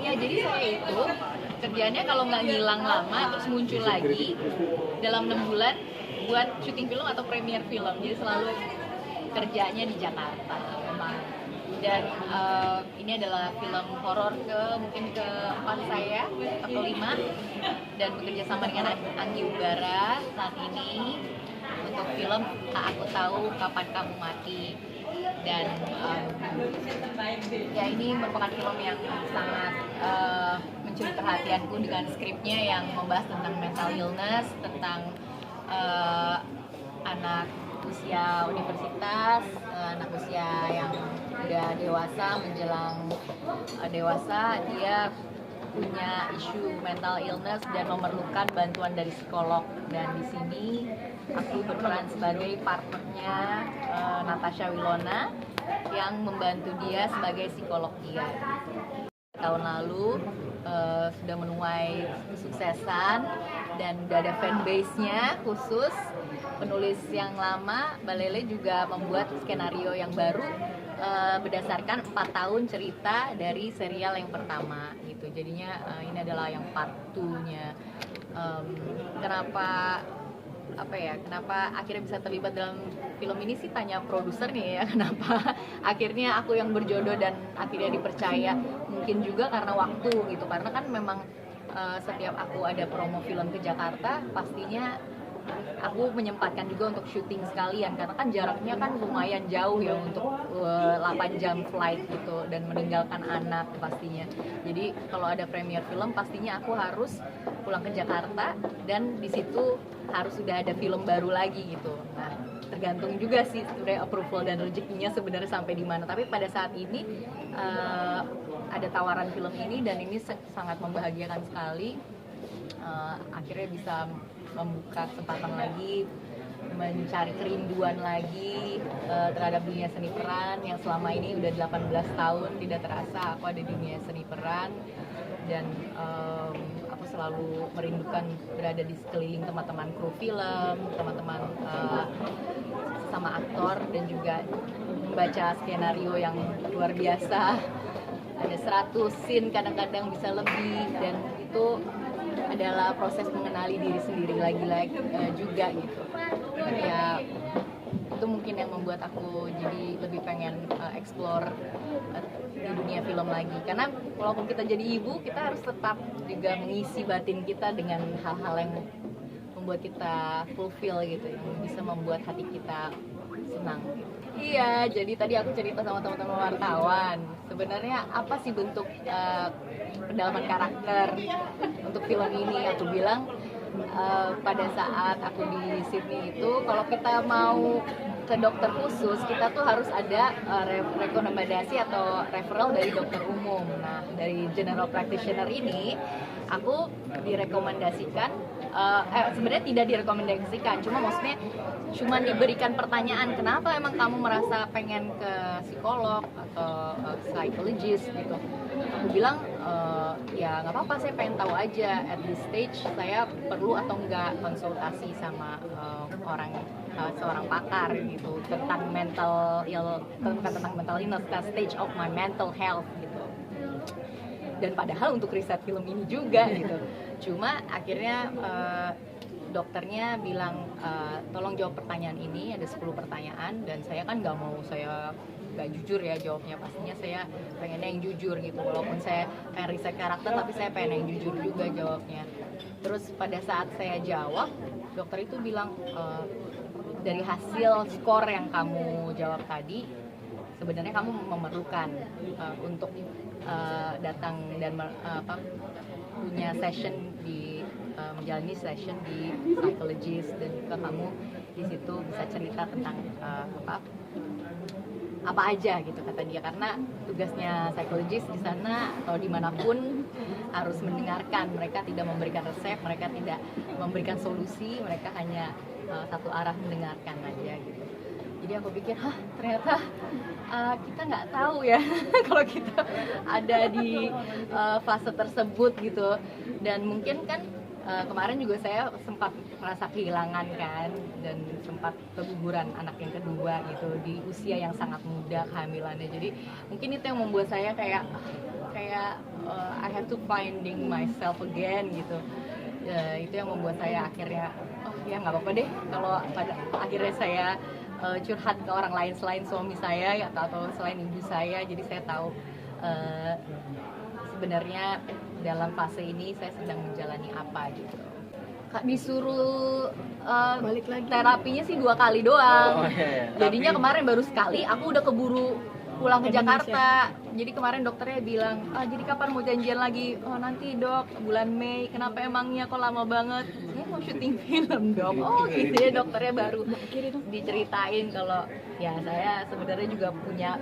Ya jadi saya itu kerjanya kalau nggak ngilang lama terus muncul lagi dalam 6 bulan buat syuting film atau premier film. Jadi selalu kerjanya di Jakarta memang. Dan ini adalah film horor mungkin keempat saya atau kelima, dan bekerja sama dengan Anggi Ugara saat ini untuk film Aku Tahu Kapan Kamu Mati. Dan ya ini merupakan film yang sangat mencuri perhatianku dengan skripnya yang membahas tentang mental illness, tentang anak usia universitas, anak usia yang udah dewasa menjelang dewasa, dia punya isu mental illness dan memerlukan bantuan dari psikolog. Dan di sini aku berperan sebagai partnernya Natasha Wilona yang membantu dia sebagai psikolog dia. Tahun lalu sudah menuai kesuksesan dan udah ada fanbase-nya khusus. Penulis yang lama, Balele, juga membuat skenario yang baru berdasarkan 4 tahun cerita dari serial yang pertama gitu. Jadinya ini adalah yang part 2-nya. Kenapa akhirnya bisa terlibat dalam film ini sih, tanya produser nih ya, kenapa akhirnya aku yang berjodoh dan akhirnya dipercaya. Mungkin juga karena waktu gitu, karena kan memang setiap aku ada promo film ke Jakarta pastinya aku menyempatkan juga untuk syuting sekalian, karena kan jaraknya kan lumayan jauh ya untuk 8 jam flight gitu, dan meninggalkan anak pastinya. Jadi kalau ada premier film pastinya aku harus pulang ke Jakarta, dan di situ harus sudah ada film baru lagi gitu. Nah, tergantung juga sih sebenarnya approval dan rezekinya sebenarnya sampai di mana. Tapi pada saat ini ada tawaran film ini, dan ini sangat membahagiakan sekali. Akhirnya bisa membuka kesempatan lagi, mencari kerinduan lagi terhadap dunia seni peran yang selama ini udah 18 tahun tidak terasa aku ada di dunia seni peran. Dan aku selalu merindukan berada di sekeliling teman-teman kru film, teman-teman sama aktor, dan juga membaca skenario yang luar biasa. Ada 100 scene, kadang-kadang bisa lebih, dan itu adalah proses mengenali diri sendiri lagi-lagi juga gitu. Ya itu mungkin yang membuat aku jadi lebih pengen explore di dunia film lagi, karena walaupun kita jadi ibu, kita harus tetap juga mengisi batin kita dengan hal-hal yang membuat kita fulfill gitu, yang bisa membuat hati kita senang gitu. Iya, jadi tadi aku cerita sama teman-teman wartawan, sebenarnya apa sih bentuk pendalaman karakter untuk film ini. Aku bilang pada saat aku di Sydney itu, kalau kita mau ke dokter khusus, kita tuh harus ada rekomendasi atau referral dari dokter umum. Nah, dari general practitioner ini aku direkomendasikan, sebenarnya tidak direkomendasikan, cuma diberikan pertanyaan, kenapa emang kamu merasa pengen ke psikolog atau psychologist gitu. Aku bilang ya nggak apa-apa, saya pengen tahu aja at this stage saya perlu atau enggak konsultasi sama seorang pakar gitu tentang mental illness, stage of my mental health gitu. Dan padahal untuk riset film ini juga gitu. Cuma akhirnya dokternya bilang tolong jawab pertanyaan ini, ada 10 pertanyaan, dan saya kan nggak jujur ya jawabnya, pastinya saya pengennya yang jujur gitu, walaupun saya pengen riset karakter tapi saya pengen yang jujur juga jawabnya. Terus pada saat saya jawab, dokter itu bilang dari hasil skor yang kamu jawab tadi, sebenarnya kamu memerlukan untuk datang dan punya session menjalani session di psychologist, dan juga kamu di situ bisa cerita tentang apa aja gitu kata dia, karena tugasnya psikologis di sana atau dimanapun harus mendengarkan. Mereka tidak memberikan resep, mereka tidak memberikan solusi, mereka hanya satu arah mendengarkan aja gitu. Jadi aku pikir, ternyata kita nggak tahu ya kalau kita ada di fase tersebut gitu. Dan mungkin kan kemarin juga saya sempat merasa kehilangan kan, dan sempat keguguran anak yang kedua gitu di usia yang sangat muda kehamilannya. Jadi mungkin itu yang membuat saya kayak kayak I have to finding myself again gitu. Itu yang membuat saya akhirnya oh ya nggak apa-apa deh kalau pada akhirnya saya curhat ke orang lain selain suami saya ya, atau selain ibu saya. Jadi saya tahu sebenarnya dalam fase ini saya sedang menjalani apa gitu. Kak disuruh balik lagi terapinya sih 2 kali doang. Iya. Jadinya kemarin baru sekali, aku udah keburu pulang ke Indonesia. Jakarta. Jadi kemarin dokternya bilang, jadi kapan mau janjian lagi? Oh nanti dok, bulan Mei. Kenapa emangnya kok lama banget? Saya mau syuting film dok. Oh gitu ya, dokternya baru diceritain kalau ya saya sebenarnya juga punya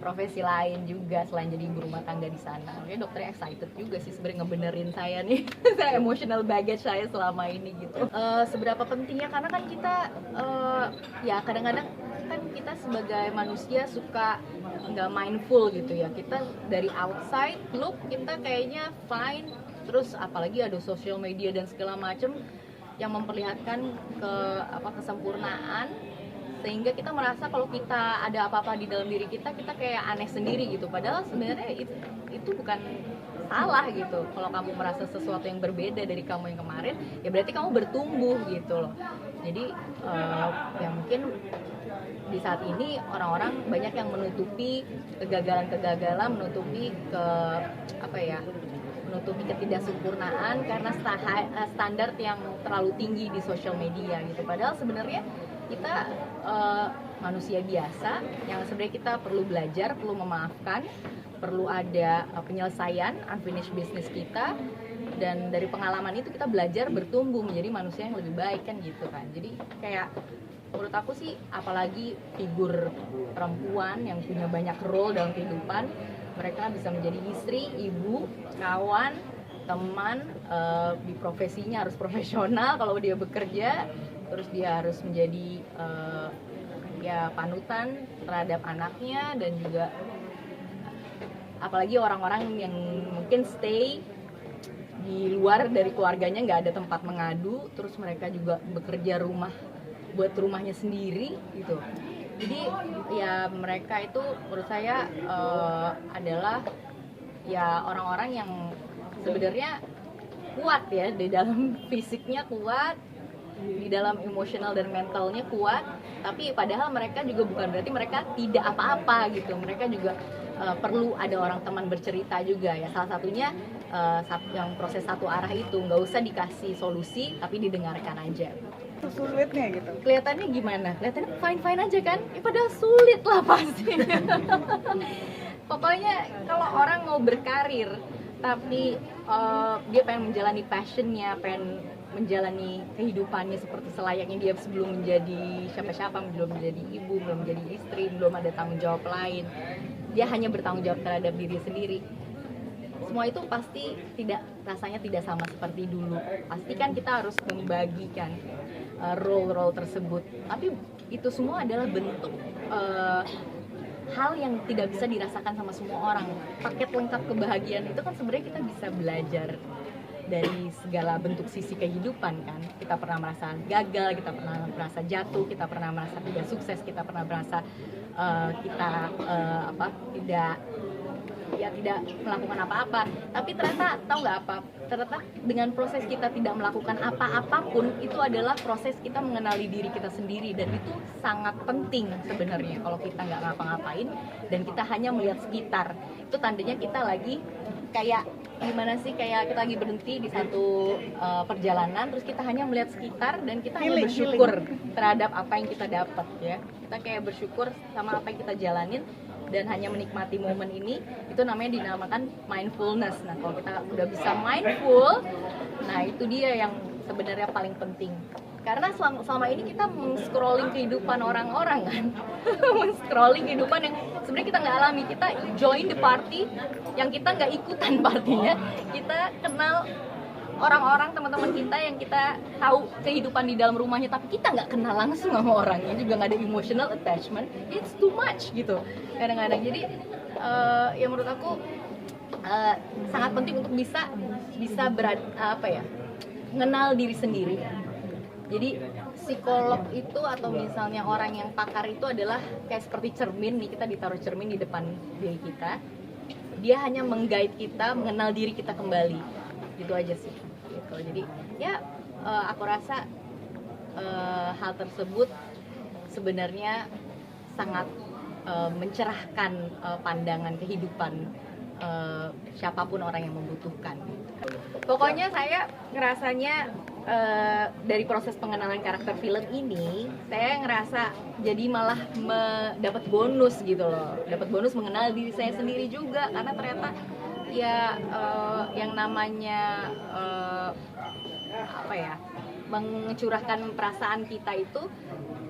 profesi lain juga selain jadi ibu rumah tangga di sana. Makanya dokternya excited juga sih sebenarnya ngebenerin saya nih, saya emotional baggage saya selama ini gitu. Seberapa pentingnya karena kan kita ya kadang-kadang kan kita sebagai manusia suka nggak mindful gitu ya. Kita dari outside look kita kayaknya fine, terus apalagi ada social media dan segala macem yang memperlihatkan kesempurnaan, sehingga kita merasa kalau kita ada apa-apa di dalam diri kita kayak aneh sendiri gitu. Padahal sebenarnya itu bukan salah gitu. Kalau kamu merasa sesuatu yang berbeda dari kamu yang kemarin, ya berarti kamu bertumbuh gitu loh. Jadi ya mungkin di saat ini orang-orang banyak yang menutupi kegagalan-kegagalan, menutupi menutupi ketidaksempurnaan karena standar yang terlalu tinggi di sosial media gitu. Padahal sebenarnya kita manusia biasa yang sebenarnya kita perlu belajar, perlu memaafkan, perlu ada penyelesaian unfinished business kita, dan dari pengalaman itu kita belajar bertumbuh menjadi manusia yang lebih baik kan gitu kan. Jadi kayak menurut aku sih apalagi figur perempuan yang punya banyak role dalam kehidupan, mereka bisa menjadi istri, ibu, kawan, teman, di profesinya harus profesional kalau dia bekerja, terus dia harus menjadi ya panutan terhadap anaknya, dan juga apalagi orang-orang yang mungkin stay di luar dari keluarganya, nggak ada tempat mengadu, terus mereka juga bekerja buat rumahnya sendiri gitu. Jadi ya mereka itu menurut saya adalah ya orang-orang yang sebenarnya kuat ya, di dalam fisiknya kuat, di dalam emosional dan mentalnya kuat, tapi padahal mereka juga bukan berarti mereka tidak apa-apa gitu. Mereka juga perlu ada orang teman bercerita juga ya. Salah satunya yang proses satu arah itu nggak usah dikasih solusi tapi didengarkan aja. sulitnya gitu. Kelihatannya gimana? Kelihatannya fine-fine aja kan? Padahal sulit lah pasti. Pokoknya kalau orang mau berkarir tapi dia pengen menjalani passionnya, pengen menjalani kehidupannya seperti selayaknya dia sebelum menjadi siapa-siapa, belum menjadi ibu, belum menjadi istri, belum ada tanggung jawab lain, dia hanya bertanggung jawab terhadap diri sendiri. Semua itu pasti rasanya tidak sama seperti dulu. Pasti kan kita harus membagikan role-role tersebut. Tapi itu semua adalah bentuk hal yang tidak bisa dirasakan sama semua orang. Paket lengkap kebahagiaan itu kan sebenarnya kita bisa belajar dari segala bentuk sisi kehidupan kan. Kita pernah merasa gagal, kita pernah merasa jatuh, kita pernah merasa tidak sukses, kita pernah merasa tidak melakukan apa-apa. Tapi ternyata tahu nggak apa? Ternyata dengan proses kita tidak melakukan apa-apapun itu adalah proses kita mengenali diri kita sendiri, dan itu sangat penting sebenarnya. Kalau kita nggak ngapa-ngapain dan kita hanya melihat sekitar, itu tandanya kita lagi kayak gimana sih, kayak kita lagi berhenti di satu perjalanan, terus kita hanya melihat sekitar dan kita hanya bersyukur terhadap apa yang kita dapat ya. Kita kayak bersyukur sama apa yang kita jalanin dan hanya menikmati momen ini. Itu namanya dinamakan mindfulness. Nah kalau kita udah bisa mindful, nah itu dia yang sebenarnya paling penting. Karena selama ini kita scrolling kehidupan orang-orang kan, scrolling kehidupan yang sebenarnya kita nggak alami. Kita join the party yang kita nggak ikutan partinya. Kita kenal orang-orang, teman-teman kita yang kita tahu kehidupan di dalam rumahnya, tapi kita nggak kenal langsung sama orangnya, juga nggak ada emotional attachment. It's too much gitu kadang-kadang. Jadi ya menurut aku sangat penting untuk bisa mengenal diri sendiri. Jadi psikolog itu atau misalnya orang yang pakar itu adalah kayak seperti cermin nih, kita ditaruh cermin di depan diri kita, dia hanya meng-guide kita mengenal diri kita kembali, gitu aja sih gitu. Jadi ya aku rasa hal tersebut sebenarnya sangat mencerahkan pandangan kehidupan siapapun orang yang membutuhkan. Pokoknya saya ngerasanya dari proses pengenalan karakter film ini, saya ngerasa jadi malah dapat bonus gitu loh, dapat bonus mengenal diri saya sendiri juga, karena ternyata ya yang namanya mencurahkan perasaan kita itu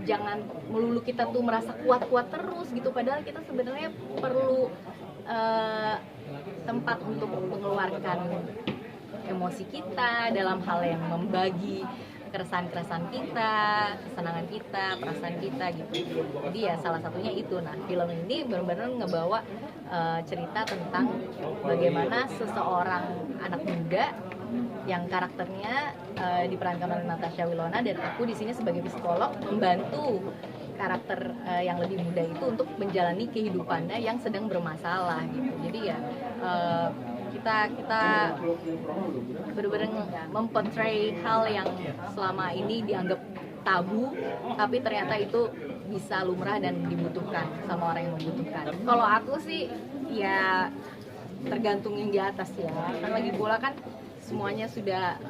jangan melulu kita tuh merasa kuat-kuat terus gitu, padahal kita sebenarnya perlu tempat untuk mengeluarkan emosi kita dalam hal yang membagi keresahan-keresahan kita, kesenangan kita, perasaan kita gitu. Jadi ya salah satunya itu. Nah, film ini benar-benar ngebawa cerita tentang bagaimana seseorang anak muda yang karakternya diperankan oleh Natasha Wilona, dan aku di sini sebagai psikolog membantu karakter yang lebih muda itu untuk menjalani kehidupannya yang sedang bermasalah gitu. Jadi ya kita benar-benar memportray hal yang selama ini dianggap tabu, tapi ternyata itu bisa lumrah dan dibutuhkan sama orang yang membutuhkan. Kalau aku sih ya tergantung yang di atas ya, kan lagi bola kan semuanya sudah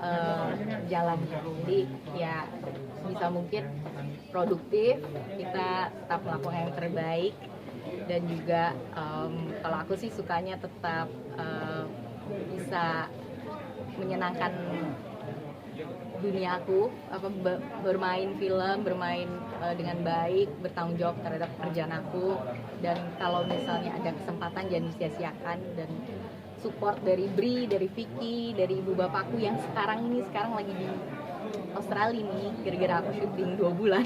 jalan, jadi ya bisa mungkin produktif, kita tetap melakukan yang terbaik, dan juga kalau aku sih sukanya tetap bisa menyenangkan dunia aku, bermain film, bermain dengan baik, bertanggung jawab terhadap pekerjaan aku, dan kalau misalnya ada kesempatan jangan disia-siakan, dan support dari Bri, dari Vicky, dari ibu bapakku yang sekarang lagi di Australia nih, gara-gara aku syuting 2 bulan.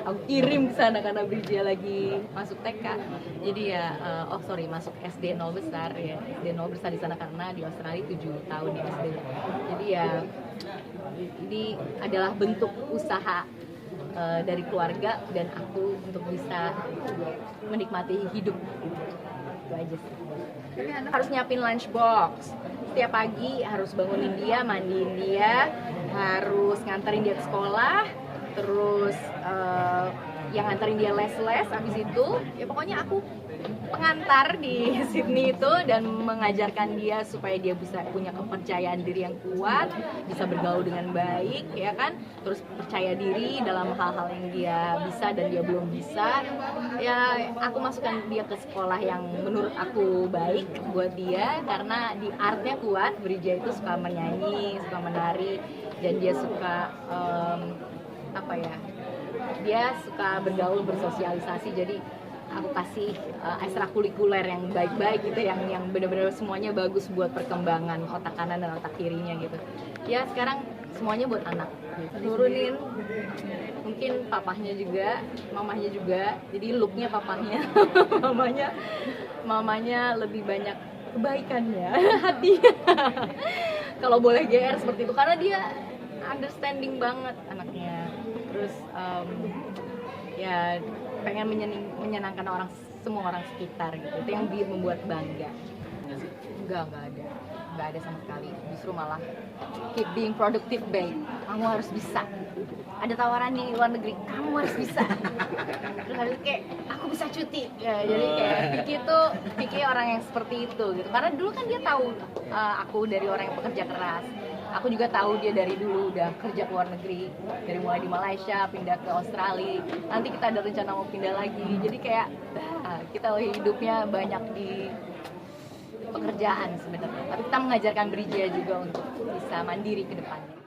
Aku kirim ke sana karena Bridgia lagi masuk TK. Jadi ya, masuk SD 0 besar ya. SD 0 besar di sana karena di Australia 7 tahun di SD. Jadi ya, ini adalah bentuk usaha dari keluarga dan aku untuk bisa menikmati hidup. Itu aja sih. Harus nyiapin lunchbox. Setiap pagi harus bangunin dia, mandiin dia, harus nganterin dia ke sekolah, terus yang nganterin dia les-les. Abis itu ya pokoknya aku pengantar di Sydney itu dan mengajarkan dia supaya dia bisa punya kepercayaan diri yang kuat, bisa bergaul dengan baik, ya kan, terus percaya diri dalam hal-hal yang dia bisa dan dia belum bisa. Ya aku masukkan dia ke sekolah yang menurut aku baik buat dia, karena di artnya kuat. Bridgia itu suka menyanyi, suka menari, dan dia suka dia suka bergaul, bersosialisasi. Jadi aku kasih ekstrakurikuler yang baik-baik gitu, yang benar-benar semuanya bagus buat perkembangan otak kanan dan otak kirinya gitu. Ya sekarang semuanya buat anak, turunin mungkin papahnya juga, mamahnya juga. Jadi looknya papahnya, mamanya lebih banyak kebaikannya, hatinya. Kalau boleh GR seperti itu, karena dia understanding banget anaknya. Terus ya pengen menyenangkan semua orang sekitar gitu. Itu yang membuat bangga. Enggak ada sama sekali. Justru malah keep being productive, babe. Kamu harus bisa. Ada tawaran di luar negeri, kamu harus bisa. Terus harus kayak aku bisa cuti. Ya, jadi kayak Vicky orang yang seperti itu gitu. Karena dulu kan dia tahu aku dari orang yang pekerja keras. Aku juga tahu dia dari dulu udah kerja ke luar negeri, dari mulai di Malaysia pindah ke Australia, nanti kita ada rencana mau pindah lagi. Jadi kayak kita hidupnya banyak di pekerjaan sebenarnya, tapi kita mengajarkan Bridgia juga untuk bisa mandiri ke depannya.